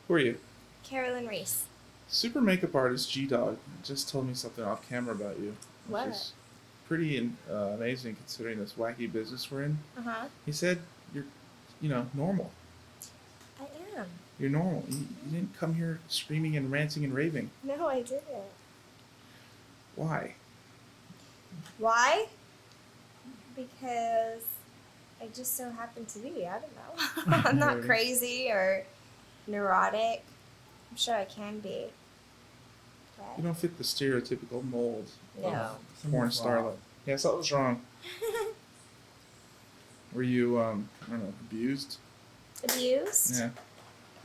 Who are you? Carolyn Reese. Super makeup artist G-Dog just told me something off camera about you, which What? is pretty amazing considering this wacky business we're in. Uh-huh. He said you're, normal. I am. You're normal. You didn't come here screaming and ranting and raving. No, I didn't. Why? Why? Because I just so happen to be. I don't know. I'm not crazy or neurotic. I'm sure I can be. But You don't fit the stereotypical mold no. of porn starlet. Yeah, something's wrong. Were you, I don't know, abused? Abused? Yeah.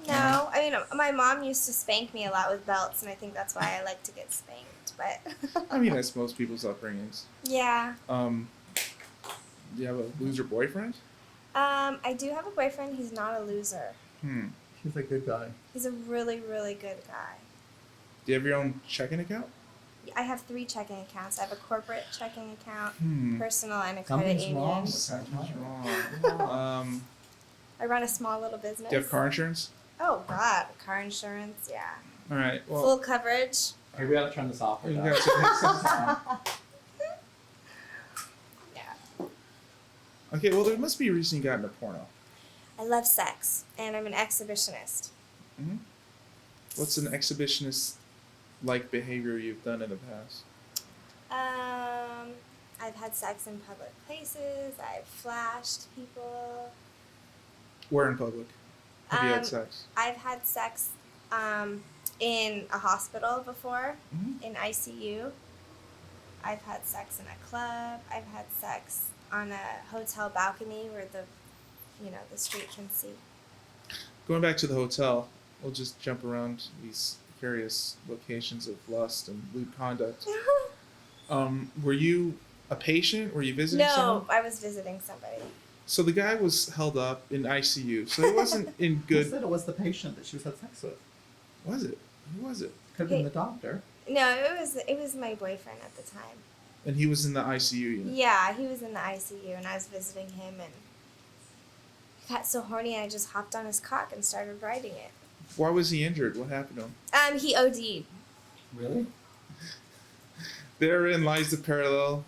No. I mean, my mom used to spank me a lot with belts, and I think that's why I like to get spanked. But I mean, that's most people's upbringings. yeah. Do you have a loser boyfriend? I do have a boyfriend. He's not a loser. He's a good guy. He's a really, really good guy. Do you have your own checking account? I have 3 checking accounts. I have a corporate checking account, personal, and a credit Something's union. wrong. Something's wrong. I run a small little business. Do you have car insurance? Oh God, car insurance, yeah. All right. Well, Full coverage. Hey, we gotta turn this off. you Right guys Yeah. okay. Well, there must be a reason you got into porno. I love sex, and I'm an exhibitionist. Mm-hmm. What's an exhibitionist-like behavior you've done in the past? I've had sex in public places. I've flashed people. Where in public have you had Um, sex? I've had sex in a hospital before, Mm-hmm. in ICU. I've had sex in a club. I've had sex on a hotel balcony where the street can see. Going back to the hotel, we'll just jump around these various locations of lust and lewd conduct. Were you a patient? Were you visiting someone? No, I was visiting somebody. So the guy was held up in ICU, so he wasn't in Who good. said it was the patient that she was had sex with? Was it? Who was it? Could have been the doctor. No, it was my boyfriend at the time. And he was in the ICU unit. Yeah, he was in the ICU, and I was visiting him, and I got so horny, and I just hopped on his cock and started riding it. Why was he injured? What happened to him? He OD'd. Really? Therein lies the parallel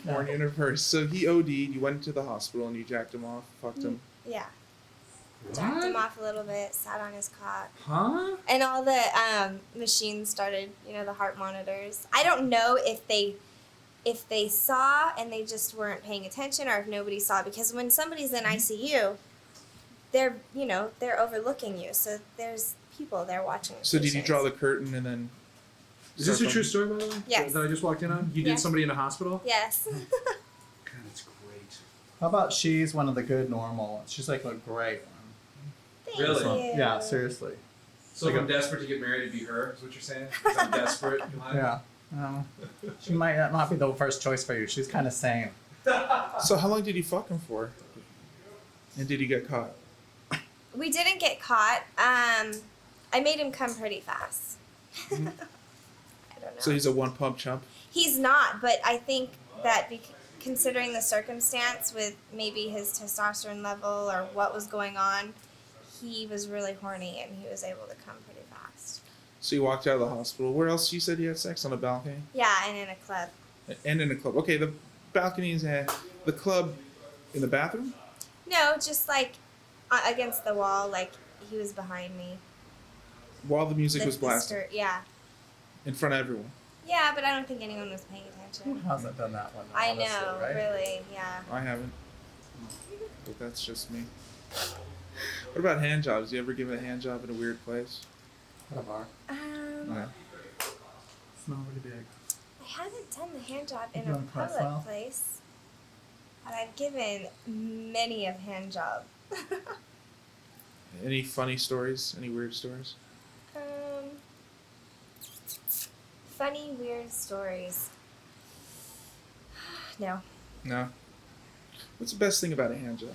porn universe. So he OD'd, you went to the hospital and you jacked him off, fucked him. Yeah. Jacked him off a little bit, sat on his cock. Huh? And all the machines started, the heart monitors. I don't know if they saw and they just weren't paying attention, or if nobody saw, because when somebody's in ICU, they're overlooking you. So there's people there watching. So did you draw the curtain and then... Is this a true story, by the way? Yes. That I just walked in on? You did Yes. somebody in a hospital? Yes. God, that's great. How about she's one of the good normal? She's like a great one. Thank Really? you. Yeah, seriously. So if I'm desperate to get married, it'd be her, is what you're saying? 'Cause I'm desperate. Yeah. She might not be the first choice for you. She's kind of sane. So how long did you fuck him for? And did you get caught? We didn't get caught. I made him come pretty fast. Mhm. I don't know. So he's a one-pump chump? He's not, but I think that considering the circumstance with maybe his testosterone level or what was going on, he was really horny and he was able to come pretty fast. So you walked out of the hospital. Where else you said you had sex? On a balcony? Yeah, and in a club. And in a club. Okay, the balcony is the club in the bathroom? No, just like against the wall, like he was behind me. While the music was The blasting. yeah. In front of everyone. Yeah, but I don't think anyone was paying Who attention. hasn't done that one? I honestly, know, right? really, yeah. I haven't. But that's just me. What about hand jobs? You ever give a hand job in a weird place? At a bar. Yeah. It's not really big. I haven't done the hand job in You a wanna press public well? place, but I've given many a hand job. Any funny stories? Any weird stories? Funny, weird stories. No. No. What's the best thing about a hand job?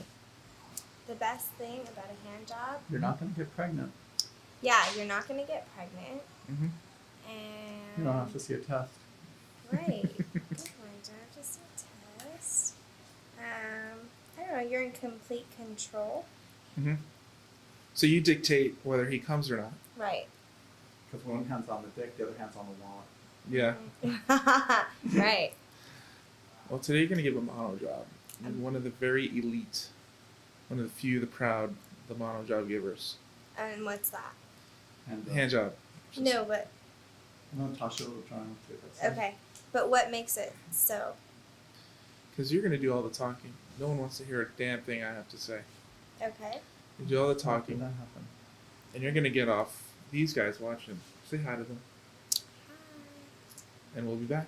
The best thing about a hand job, You're not going to get pregnant. yeah, you're not going to get pregnant. Mm-hmm. And You don't have to see a test. right. Good one. Don't have to see a test. I don't know. You're in complete control. Mm-hmm. So you dictate whether he comes or not. Right. Because one hand's on the dick, the other hand's on the wallet. Yeah. Right. Well, today you're gonna give a mono job. You're one of the very elite, one of the few, the proud, the mono job givers. And what's that? And Hand job. No, but no, Tasha will try and do that. okay. But what makes it so? Because you're gonna do all the talking. No one wants to hear a damn thing I have to say. Okay. You do all the How did talking, that happen? and you're gonna get off these guys watching. Say hi to them, and we'll be back.